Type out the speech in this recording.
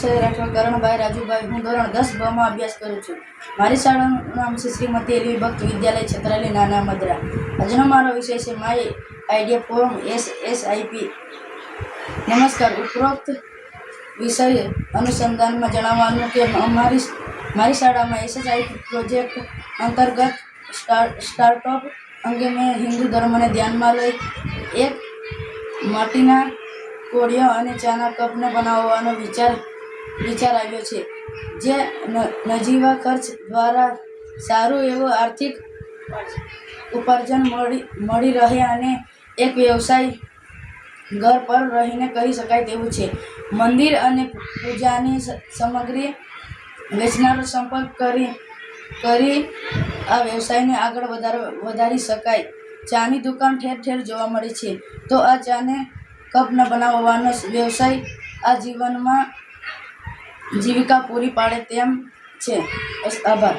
છે રાઠવા કરણભાઈ રાજુભાઈ. હું ધોરણ 10 માં અભ્યાસ કરું છું. મારી શાળાનું નામ છે શ્રીમતી એલવી ભક્ત વિદ્યાલય છત્રાલી નાના મદરા. આજનો મારો વિષય છે માય આઈડિયા ફોર SSIP. નમસ્કાર. ઉપરોક્ત વિષય અનુસંધાનમાં જણાવવાનું કે મારી શાળામાં SSIP પ્રોજેક્ટ અંતર્ગત સ્ટાર્ટઅપ અંગે મેં હિન્દુ ધર્મને ધ્યાનમાં લઈ એક માટીના કોળિયો અને ચાના કપને બનાવવાનો વિચાર આવ્યો છે, જે નજીવા ખર્ચ દ્વારા સારું એવું આર્થિક ઉપાર્જન મળી રહે અને એક વ્યવસાય ઘર પર રહીને કરી શકાય તેવું છે. મંદિર અને પૂજાની સામગ્રી વેચનારો સંપર્ક કરી આ વ્યવસાયને આગળ વધારી શકાય. ચાની દુકાન ઠેર ઠેર જોવા મળે છે, તો આ ચાને કપ બનાવવાનો વ્યવસાય આ જીવિકા પૂરી પાડે તેમ છે. આભાર.